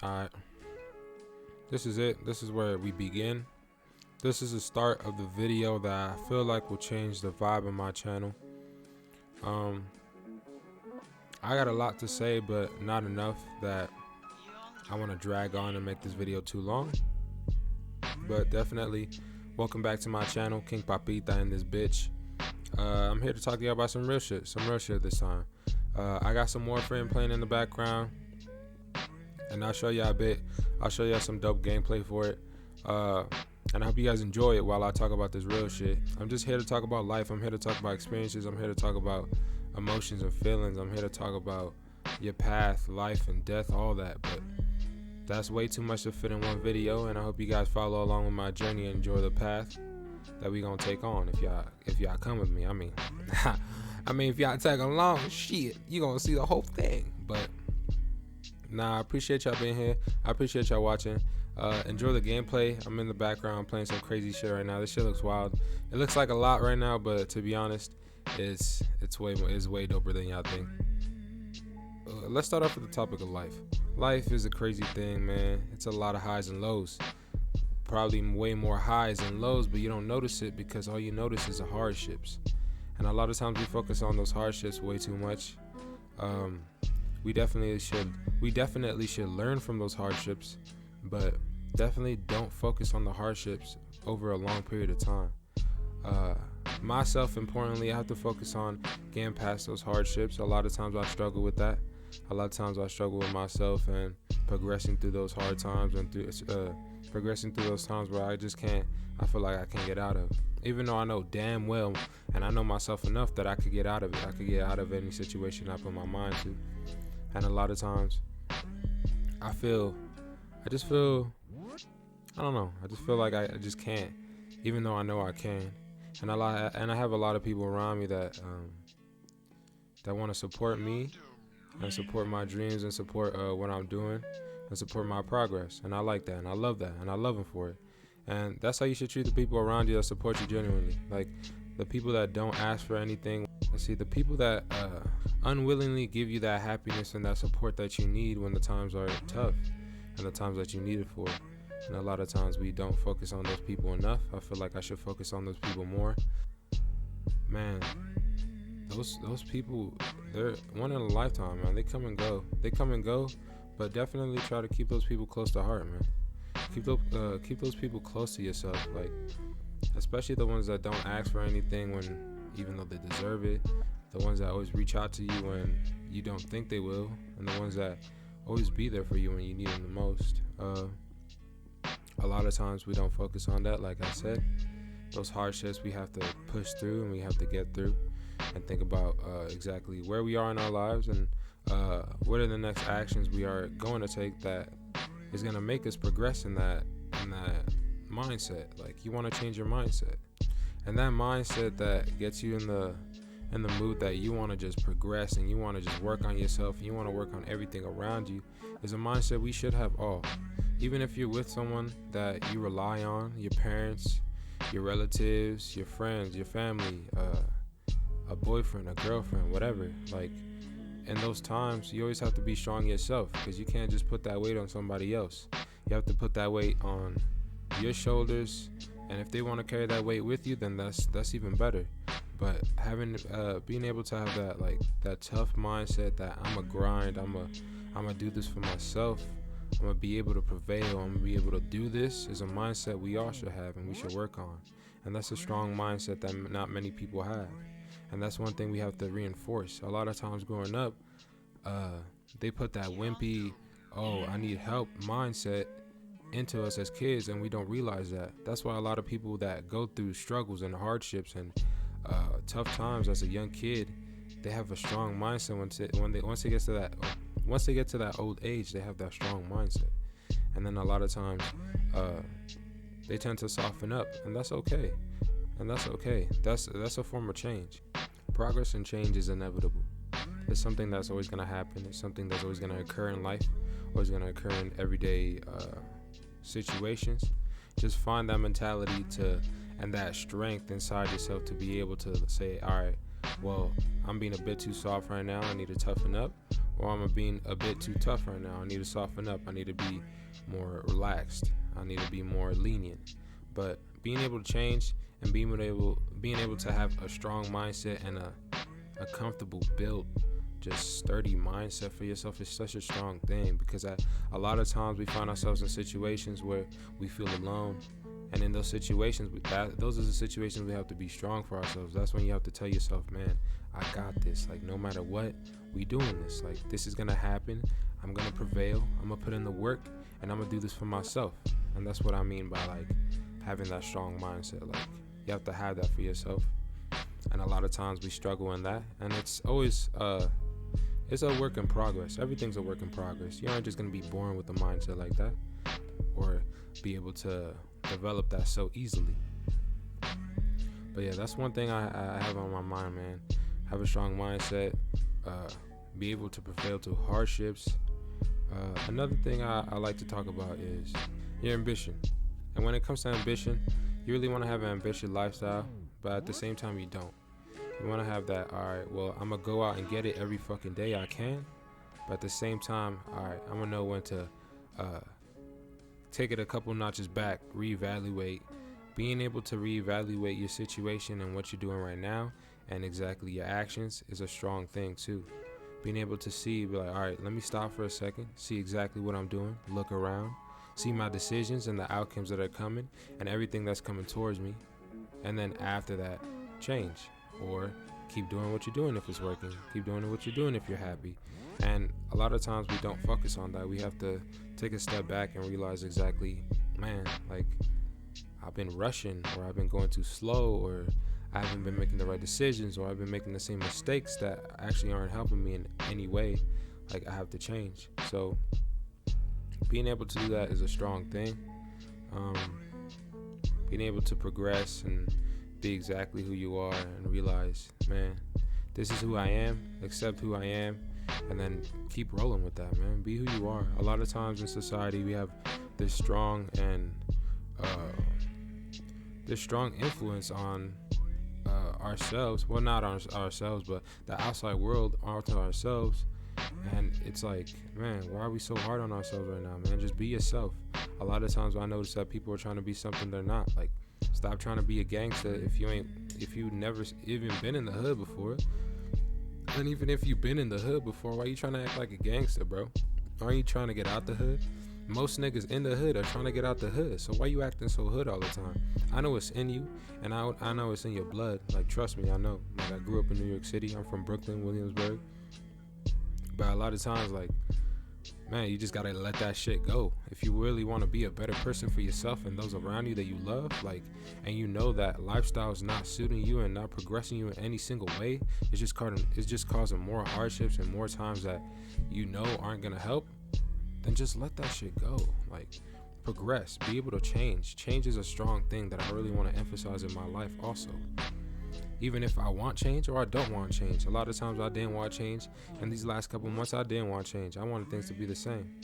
Alright, this is it. This is where we begin. This is the start of the video that I feel like will change the vibe of my channel. I got a lot to say, but not enough that I want to drag on and make this video too long. But definitely, welcome back to my channel, King Papita in this bitch. I'm here to talk to you about some real shit this time. I got some Warframe playing in the background, and I'll show you a bit. I'll show you some dope gameplay for it. And I hope you guys enjoy it while I talk about this real shit. I'm just here to talk about life. I'm here to talk about experiences. I'm here to talk about emotions and feelings. I'm here to talk about your path, life, and death, all that. But that's way too much to fit in one video, and I hope you guys follow along with my journey and enjoy the path that we gonna take on if y'all come with me. I mean if y'all tag along, shit, you gonna see the whole thing. But nah, I appreciate y'all being here. I appreciate y'all watching. Enjoy the gameplay. I'm in the background playing some crazy shit right now. This shit looks wild. It looks like a lot right now, but to be honest, it's way doper than y'all think. Let's start off with the topic of life. Life is a crazy thing, man. It's a lot of highs and lows. Probably way more highs than lows, but you don't notice it because all you notice is the hardships. And a lot of times we focus on those hardships way too much. We definitely should learn from those hardships, but definitely don't focus on the hardships over a long period of time. Myself, importantly, I have to focus on getting past those hardships. A lot of times I struggle with that. A lot of times I struggle with myself and progressing through those hard times and progressing through those times where I feel like I can't get out of. Even though I know damn well, and I know myself enough that I could get out of it. I could get out of any situation I put my mind to. And a lot of times I just feel like I just can't, even though I know I can. And I have a lot of people around me that want to support me and support my dreams and support what I'm doing and support my progress. And I like that, and I love that, and I love them for it. And that's how you should treat the people around you that support you genuinely. Like the people that don't ask for anything. The people that unwillingly give you that happiness and that support that you need when the times are tough and the times that you need it for. And a lot of times we don't focus on those people enough. I feel like I should focus on those people more. Man, those people, they're one in a lifetime, man. They come and go, but definitely try to keep those people close to heart, man. Keep those people close to yourself, like especially the ones that don't ask for anything even though they deserve it. The ones that always reach out to you when you don't think they will, and the ones that always be there for you when you need them the most. A lot of times we don't focus on that. Like I said, those hardships we have to push through and we have to get through and think about exactly where we are in our lives and what are the next actions we are going to take that is going to make us progress in that mindset. Like you want to change your mindset, and that mindset that gets you in the mood that you want to just progress and you want to just work on yourself and you want to work on everything around you is a mindset we should have all. Even if you're with someone that you rely on, your parents, your relatives, your friends, your family, a boyfriend, a girlfriend, whatever. Like in those times, you always have to be strong yourself because you can't just put that weight on somebody else. You have to put that weight on your shoulders, and if they want to carry that weight with you, then that's even better. But being able to have that tough mindset that I'm a grind, I'm a do this for myself. I'm going to be able to prevail. I'm going to be able to do this is a mindset we all should have and we should work on. And that's a strong mindset that not many people have. And that's one thing we have to reinforce. A lot of times growing up, they put that wimpy, I need help mindset into us as kids, and we don't realize that. That's why a lot of people that go through struggles and hardships and tough times as a young kid, they have a strong mindset once they get to that old age, they have that strong mindset. And then a lot of times they tend to soften up, and that's okay. That's a form of change. Progress and change is inevitable. It's something that's always going to happen. It's something that's always going to occur in life, always going to occur in everyday situations. Just find that mentality and that strength inside yourself to be able to say, all right, well, I'm being a bit too soft right now. I need to toughen up. or I'm being a bit too tough right now. I need to soften up. I need to be more relaxed. I need to be more lenient. But being able to change and being able to have a strong mindset and a comfortable built, just sturdy mindset for yourself is such a strong thing, because a lot of times we find ourselves in situations where we feel alone, and in those situations, those are the situations we have to be strong for ourselves. That's when you have to tell yourself, man, I got this. Like, no matter what, we doing this. Like, this is gonna happen. I'm gonna prevail. I'm gonna put in the work, and I'm gonna do this for myself. And that's what I mean by like having that strong mindset. Like, you have to have that for yourself. And a lot of times we struggle in that, and it's always it's a work in progress. Everything's a work in progress. You aren't just gonna be born with a mindset like that, or be able to develop that so easily. But yeah, that's one thing I have on my mind, man. Have a strong mindset. Be able to prevail through hardships. Another thing I like to talk about is your ambition. And when it comes to ambition, you really want to have an ambitious lifestyle, but at the same time, you don't. You want to have that, all right, well, I'm going to go out and get it every fucking day I can. But at the same time, all right, I'm going to know when to take it a couple notches back, reevaluate. Being able to reevaluate your situation and what you're doing right now and exactly your actions is a strong thing too. Being able to see, be like, all right, let me stop for a second, see exactly what I'm doing, look around, see my decisions and the outcomes that are coming and everything that's coming towards me. And then after that, change. Or keep doing what you're doing if it's working. Keep doing what you're doing if you're happy. And a lot of times we don't focus on that. We have to take a step back and realize exactly, man, like, I've been rushing, or I've been going too slow, or I haven't been making the right decisions, or I've been making the same mistakes that actually aren't helping me in any way. Like, I have to change. So being able to do that is a strong thing. Being able to progress and be exactly who you are and realize, man, this is who I am, accept who I am, and then keep rolling with that, man. Be who you are. A lot of times in society, we have this strong influence on ourselves. Well, not on ourselves, but the outside world onto ourselves. And it's like, man, why are we so hard on ourselves right now, man? Just be yourself. A lot of times I notice that people are trying to be something they're not. Like, stop trying to be a gangster if you never even been in the hood before. And even if you've been in the hood before, why you trying to act like a gangster, bro? Aren't you trying to get out the hood? Most niggas in the hood are trying to get out the hood. So why you acting so hood all the time? I know it's in you, and I know it's in your blood. Like, trust me, I know. Like, I grew up in New York City. I'm from Brooklyn, Williamsburg. But a lot of times, like, man, you just gotta let that shit go. If you really want to be a better person for yourself and those around you that you love, like, and you know that lifestyle is not suiting you and not progressing you in any single way, it's just causing more hardships and more times that you know aren't gonna help, then just let that shit go. Like, progress, be able to change. Change is a strong thing that I really want to emphasize in my life also. Even if I want change or I don't want change. A lot of times I didn't want change. And these last couple months I didn't want change. I wanted things to be the same.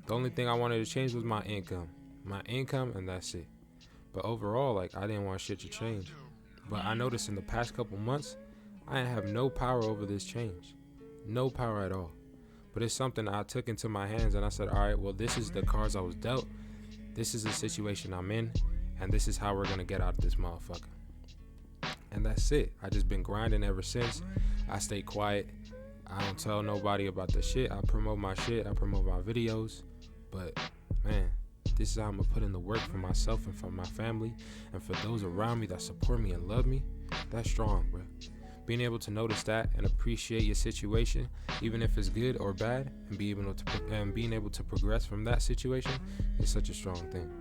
The only thing I wanted to change was my income. My income, and that's it. But overall, like, I didn't want shit to change. But I noticed in the past couple months, I have no power over this change. No power at all. But it's something I took into my hands and I said, all right, well, this is the cards I was dealt. This is the situation I'm in. And this is how we're going to get out of this motherfucker. And that's it. I just been grinding ever since. I stay quiet. I don't tell nobody about the shit. I promote my shit. I promote my videos. But, man, this is how I'm going to put in the work for myself and for my family and for those around me that support me and love me. That's strong, bro. Being able to notice that and appreciate your situation, even if it's good or bad, and being able to progress from that situation is such a strong thing.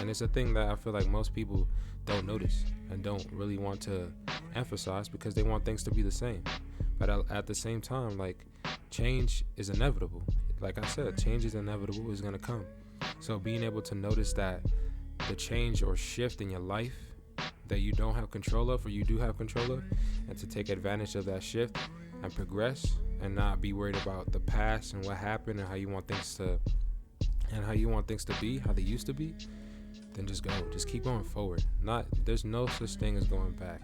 And it's a thing that I feel like most people don't notice and don't really want to emphasize because they want things to be the same. But at the same time, like, change is inevitable. Like I said, change is inevitable, it's gonna come. So being able to notice that the change or shift in your life that you don't have control of or you do have control of, and to take advantage of that shift and progress and not be worried about the past and what happened and how you want things to be, how they used to be, then just go. Just keep going forward. There's no such thing as going back.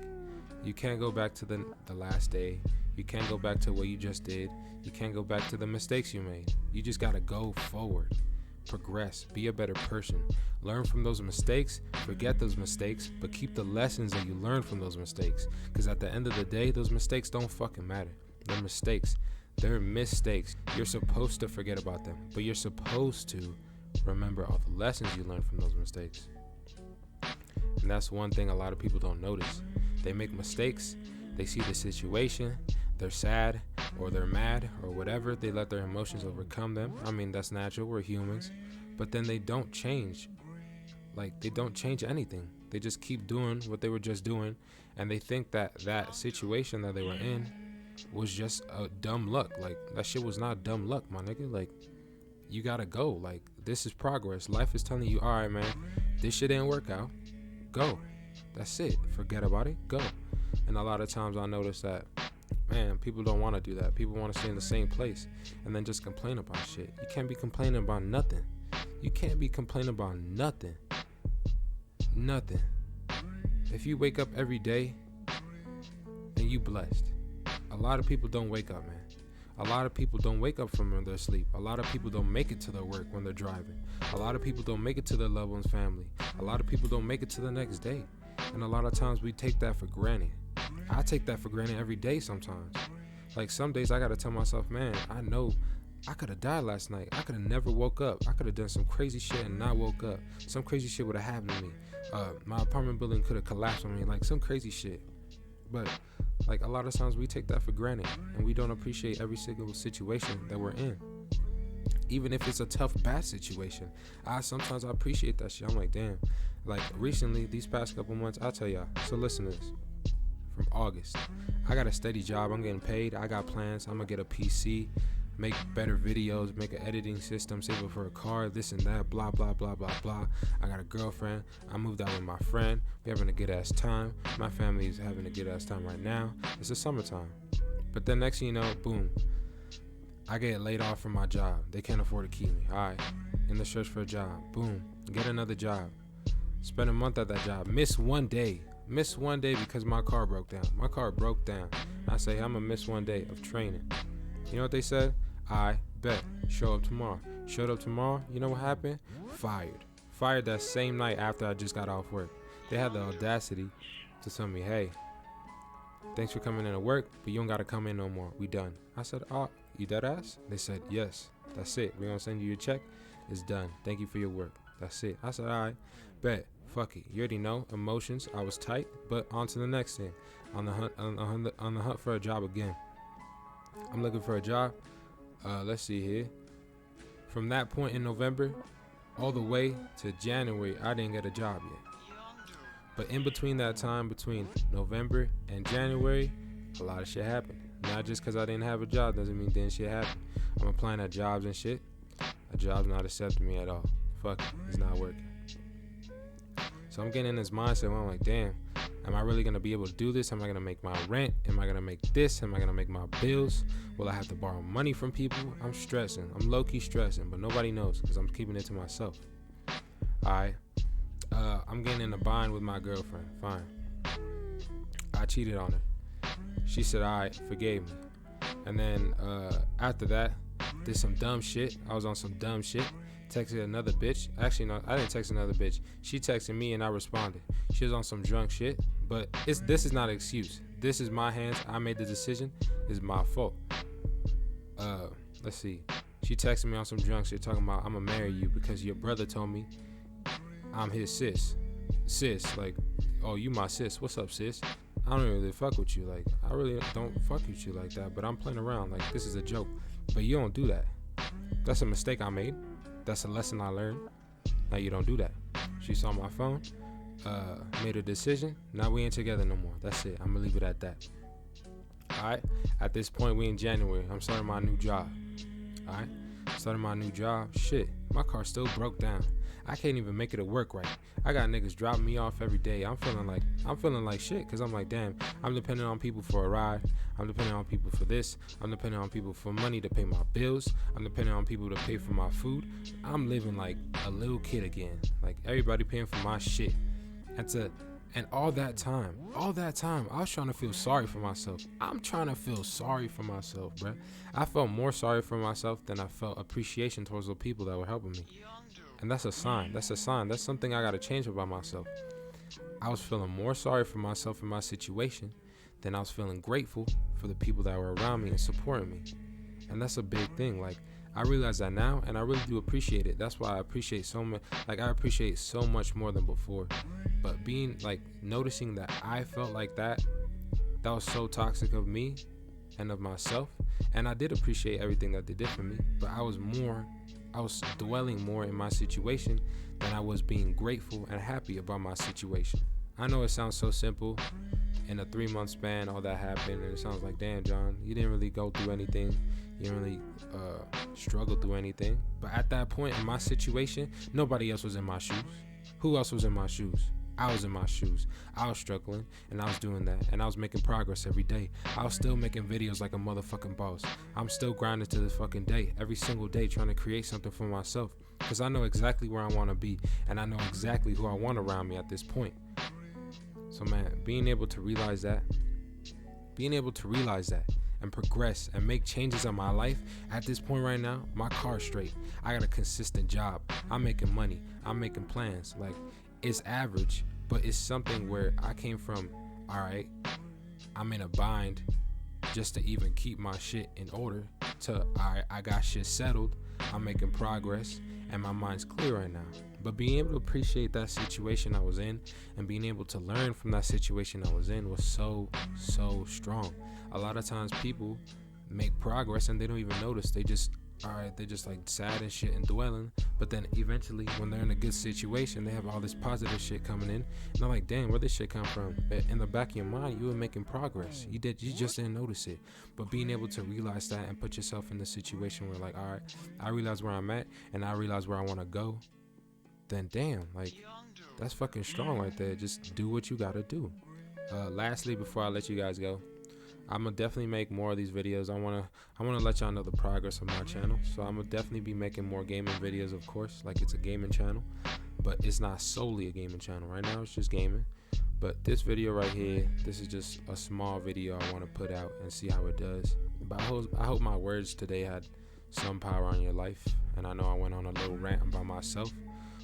You can't go back to the last day. You can't go back to what you just did. You can't go back to the mistakes you made. You just gotta go forward, progress, be a better person. Learn from those mistakes, forget those mistakes, but keep the lessons that you learned from those mistakes. Because at the end of the day, those mistakes don't fucking matter. They're mistakes. They're mistakes. You're supposed to forget about them, but you're supposed to remember all the lessons you learned from those mistakes. And that's one thing a lot of people don't notice. They make mistakes, they see the situation, they're sad or they're mad or whatever, they let their emotions overcome them. I mean, that's natural, we're humans. But then they don't change. Like, they don't change anything. They just keep doing what they were just doing, and they think that that situation that they were in was just a dumb luck. Like, that shit was not dumb luck, my nigga. Like, you gotta go. Like, this is progress. Life is telling you, all right, man, this shit didn't work out. Go. That's it. Forget about it. Go. And a lot of times I notice that, man, people don't want to do that. People want to stay in the same place and then just complain about shit. You can't be complaining about nothing. You can't be complaining about nothing. Nothing. If you wake up every day, then you blessed. A lot of people don't wake up, man. A lot of people don't wake up from their sleep. A lot of people don't make it to their work when they're driving. A lot of people don't make it to their loved one's family. A lot of people don't make it to the next day. And a lot of times we take that for granted. I take that for granted every day sometimes. Like, some days I gotta tell myself, man, I know I could have died last night. I could have never woke up. I could have done some crazy shit and not woke up. Some crazy shit would have happened to me. My apartment building could have collapsed on me. Like, some crazy shit. But like, a lot of times we take that for granted and we don't appreciate every single situation that we're in. Even if it's a tough, bad situation, sometimes I appreciate that shit. I'm like, damn. Like, recently, these past couple months, I'll tell y'all. So listen to this. From August, I got a steady job. I'm getting paid. I got plans. I'm gonna get a PC, make better videos, make an editing system, save up for a car, this and that, blah, blah, blah, blah, blah. I got a girlfriend. I moved out with my friend. We're having a good ass time. My family is having a good ass time right now. It's the summertime. But then next thing you know, boom, I get laid off from my job. They can't afford to keep me. All right, in the search for a job. Boom, get another job. Spend a month at that job. Miss one day because my car broke down. I say, I'm gonna miss one day of training. You know what they said? I bet. Show up tomorrow. Showed up tomorrow. You know what happened? Fired that same night after I just got off work. They had the audacity to tell me, hey, thanks for coming in to work, but you don't gotta come in no more. We done. I said, oh, you dead ass? They said, yes. That's it. We're gonna send you your check. It's done. Thank you for your work. That's it. I said, all right, bet. Fuck it. You already know. Emotions. I was tight, but on to the next thing. On the hunt for a job again. I'm looking for a job. Let's see here. From that point in November all the way to January, I didn't get a job yet. But in between that time, between November and January, a lot of shit happened. Not just because I didn't have a job doesn't mean then shit happened. I'm applying at jobs and shit. A job's not accepting me at all. Fuck it. It's not working. So I'm getting in this mindset where I'm like, damn, am I really going to be able to do this? Am I going to make my rent? Am I going to make this? Am I going to make my bills? Will I have to borrow money from people? I'm stressing. I'm low-key stressing, but nobody knows because I'm keeping it to myself. All right. I'm getting in a bind with my girlfriend. Fine. I cheated on her. She said, all right, forgave me. And then after that, did some dumb shit. I was on some dumb shit. Texted another bitch. Actually, no, I didn't text another bitch. She texted me and I responded. She was on some drunk shit, but this is not an excuse. This is my hands. I made the decision. It's my fault. Let's see. She texted me on some drunk shit talking about, I'm gonna marry you because your brother told me I'm his sis. Sis, like, oh, you my sis. What's up, sis? I don't really fuck with you. Like, I really don't fuck with you like that, but I'm playing around. Like, this is a joke. But you don't do that. That's a mistake I made. That's a lesson I learned. Now you don't do that. She saw my phone, made a decision. Now we ain't together no more. That's it. I'm gonna leave it at that. Alright. At this point, we in January. I'm starting my new job. Alright. Starting my new job. Shit. My car still broke down. I can't even make it to work right. I got niggas dropping me off every day. I'm feeling like shit because I'm like, damn, I'm depending on people for a ride. I'm depending on people for this. I'm depending on people for money to pay my bills. I'm depending on people to pay for my food. I'm living like a little kid again. Like, everybody paying for my shit. And all that time, I was trying to feel sorry for myself. I'm trying to feel sorry for myself, bruh. I felt more sorry for myself than I felt appreciation towards the people that were helping me. And that's a sign. That's a sign. That's something I got to change about myself. I was feeling more sorry for myself in my situation than I was feeling grateful for the people that were around me and supporting me. And that's a big thing. Like, I realize that now, and I really do appreciate it. That's why I appreciate so much. Like, I appreciate so much more than before. But being like, noticing that I felt like that was so toxic of me and of myself. And I did appreciate everything that they did for me, but I was dwelling more in my situation than I was being grateful and happy about my situation. I know it sounds so simple. In a 3-month span, all that happened, and it sounds like, damn, John, you didn't really go through anything. You didn't really struggle through anything. But at that point in my situation, nobody else was in my shoes. Who else was in my shoes? I was in my shoes. I was struggling, and I was doing that, and I was making progress every day. I was still making videos like a motherfucking boss. I'm still grinding to this fucking day, every single day, trying to create something for myself, because I know exactly where I want to be, and I know exactly who I want around me at this point. So, man, being able to realize that and progress and make changes in my life at this point right now, my car's straight. I got a consistent job. I'm making money. I'm making plans. Like, it's average, but it's something where I came from, all right, I'm in a bind just to even keep my shit in order, to, all right, I got shit settled. I'm making progress, and my mind's clear right now. But being able to appreciate that situation I was in and being able to learn from that situation I was in was so strong. A lot of times people make progress and they don't even notice. They're just like sad and shit and dwelling. But then eventually when they're in a good situation, they have all this positive shit coming in. And they're like, damn, where this shit come from? In the back of your mind, you were making progress. You just didn't notice it. But being able to realize that and put yourself in the situation where, like, all right, I realize where I'm at and I realize where I want to go. Then damn, like, that's fucking strong right there. Just do what you gotta do. Lastly, before I let you guys go, I'm gonna definitely make more of these videos. I wanna let y'all know the progress of my channel. So I'm gonna definitely be making more gaming videos, of course. Like, it's a gaming channel, but it's not solely a gaming channel. Right now it's just gaming. But this video right here, this is just a small video I want to put out and see how it does. But I hope my words today had some power on your life. And I know I went on a little rant about myself,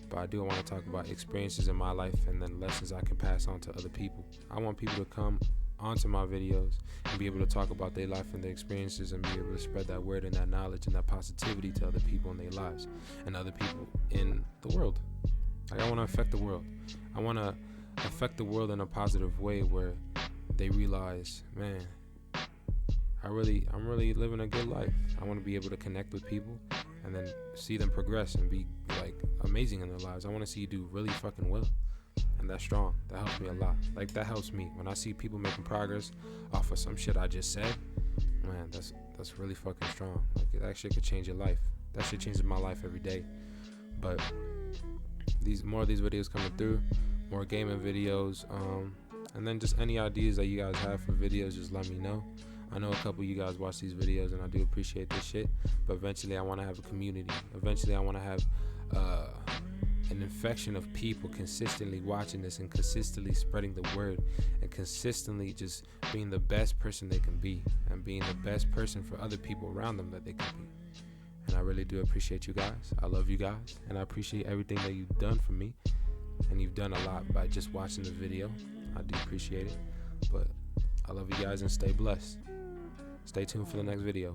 but I do want to talk about experiences in my life and then lessons I can pass on to other people. I want people to come onto my videos and be able to talk about their life and their experiences and be able to spread that word and that knowledge and that positivity to other people in their lives and other people in the world. Like, I want to affect the world. I want to affect the world in a positive way where they realize, man, I'm really living a good life. I want to be able to connect with people and then see them progress and be, like, amazing in their lives. I want to see you do really fucking well. And that's strong. That helps me a lot. Like, that helps me. When I see people making progress off of some shit I just said, man, that's really fucking strong. Like, that shit could change your life. That shit changes my life every day. But more of these videos coming through, more gaming videos, and then just any ideas that you guys have for videos, just let me know. I know a couple of you guys watch these videos and I do appreciate this shit, but eventually I want to have a community. Eventually I want to have an infection of people consistently watching this and consistently spreading the word and consistently just being the best person they can be and being the best person for other people around them that they can be. And I really do appreciate you guys. I love you guys, and I appreciate everything that you've done for me. And you've done a lot by just watching the video. I do appreciate it. But I love you guys and stay blessed. Stay tuned for the next video.